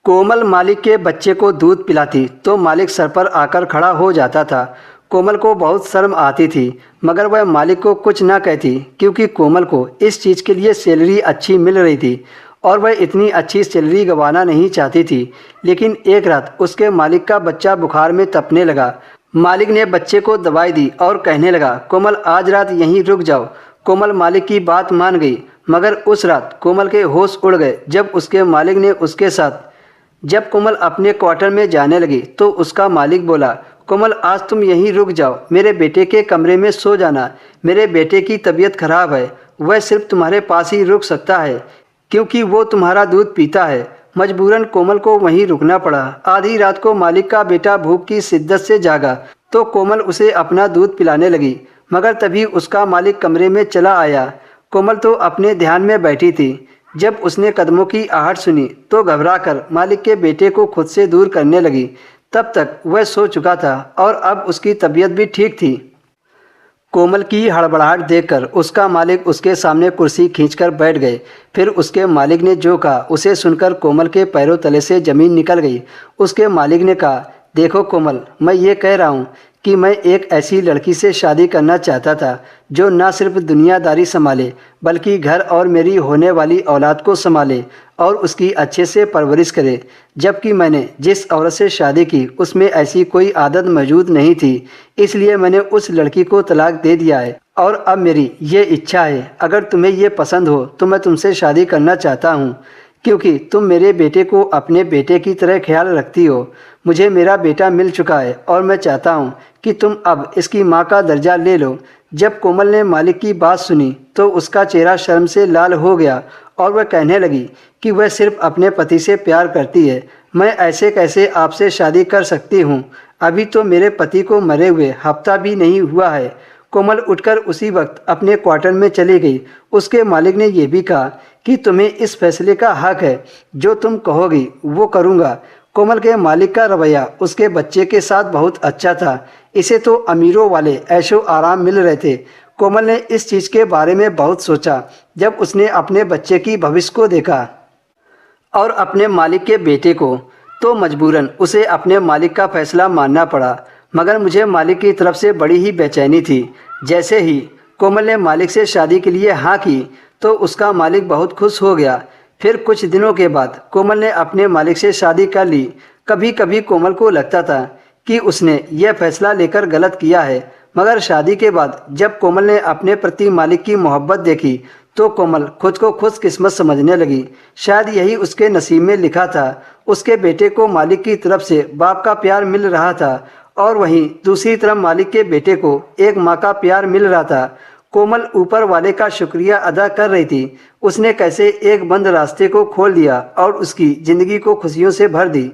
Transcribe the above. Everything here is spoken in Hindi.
कोमल मालिक के बच्चे को दूध पिलाती तो मालिक सर पर आकर खड़ा हो जाता था। कोमल को बहुत शर्म आती थी, मगर वह मालिक को कुछ ना कहती क्योंकि कोमल को इस चीज़ के लिए सैलरी अच्छी मिल रही थी और वह इतनी अच्छी सैलरी गंवाना नहीं चाहती थी। लेकिन एक रात उसके मालिक का बच्चा बुखार में तपने लगा। मालिक ने बच्चे को दवाई दी और कहने लगा, कोमल आज रात यहीं रुक जाओ। कोमल मालिक की बात मान गई, मगर उस रात कोमल के होश उड़ गए जब उसके मालिक ने उसके साथ जब कोमल अपने क्वार्टर में जाने लगी तो उसका मालिक बोला, कोमल आज तुम यहीं रुक जाओ, मेरे बेटे के कमरे में सो जाना। मेरे बेटे की तबीयत खराब है, वह सिर्फ तुम्हारे पास ही रुक सकता है क्योंकि वो तुम्हारा दूध पीता है। मजबूरन कोमल को वहीं रुकना पड़ा। आधी रात को मालिक का बेटा भूख की शिद्दत से जागा तो कोमल उसे अपना दूध पिलाने लगी, मगर तभी उसका मालिक कमरे में चला आया। कोमल तो अपने ध्यान में बैठी थी। जब उसने कदमों की आहट सुनी तो घबराकर मालिक के बेटे को खुद से दूर करने लगी। तब तक वह सो चुका था और अब उसकी तबीयत भी ठीक थी। कोमल की हड़बड़ाहट देखकर उसका मालिक उसके सामने कुर्सी खींचकर बैठ गए। फिर उसके मालिक ने जो कहा उसे सुनकर कोमल के पैरों तले से ज़मीन निकल गई। उसके मालिक ने कहा, देखो कोमल, मैं ये कह रहा हूँ कि मैं एक ऐसी लड़की से शादी करना चाहता था जो न सिर्फ दुनियादारी संभाले बल्कि घर और मेरी होने वाली औलाद को संभाले और उसकी अच्छे से परवरिश करे। जबकि मैंने जिस औरत से शादी की उसमें ऐसी कोई आदत मौजूद नहीं थी, इसलिए मैंने उस लड़की को तलाक दे दिया है। और अब मेरी ये इच्छा है, अगर तुम्हें ये पसंद हो तो मैं तुमसे शादी करना चाहता हूँ क्योंकि तुम मेरे बेटे को अपने बेटे की तरह ख्याल रखती हो। मुझे मेरा बेटा मिल चुका है और मैं चाहता हूँ कि तुम अब इसकी माँ का दर्जा ले लो। जब कोमल ने मालिक की बात सुनी तो उसका चेहरा शर्म से लाल हो गया और वह कहने लगी कि वह सिर्फ अपने पति से प्यार करती है। मैं ऐसे कैसे आपसे शादी कर सकती हूँ? अभी तो मेरे पति को मरे हुए हफ्ता भी नहीं हुआ है। कोमल उठकर उसी वक्त अपने क्वार्टर में चली गई। उसके मालिक ने यह भी कहा कि तुम्हें इस फैसले का हक है, जो तुम कहोगी वो करूँगा। कोमल के मालिक का रवैया उसके बच्चे के साथ बहुत अच्छा था। इसे तो अमीरों वाले ऐशो आराम मिल रहे थे। कोमल ने इस चीज़ के बारे में बहुत सोचा जब उसने अपने बच्चे की भविष्य को देखा और अपने मालिक के बेटे को, तो मजबूरन उसे अपने मालिक का फैसला मानना पड़ा। मगर मुझे मालिक की तरफ से बड़ी ही बेचैनी थी। जैसे ही कोमल ने मालिक से शादी के लिए हाँ की तो उसका मालिक बहुत खुश हो गया। फिर कुछ दिनों के बाद कोमल ने अपने मालिक से शादी कर ली। कभी कभी कोमल को लगता था कि उसने यह फैसला लेकर गलत किया है, मगर शादी के बाद जब कोमल ने अपने प्रति मालिक की मोहब्बत देखी तो कोमल खुद को खुशकिस्मत समझने लगी। शायद यही उसके नसीब में लिखा था। उसके बेटे को मालिक की तरफ से बाप का प्यार मिल रहा था और वहीं दूसरी तरफ मालिक के बेटे को एक माँ का प्यार मिल रहा था। कोमल ऊपर वाले का शुक्रिया अदा कर रही थी। उसने कैसे एक बंद रास्ते को खोल दिया और उसकी ज़िंदगी को खुशियों से भर दी।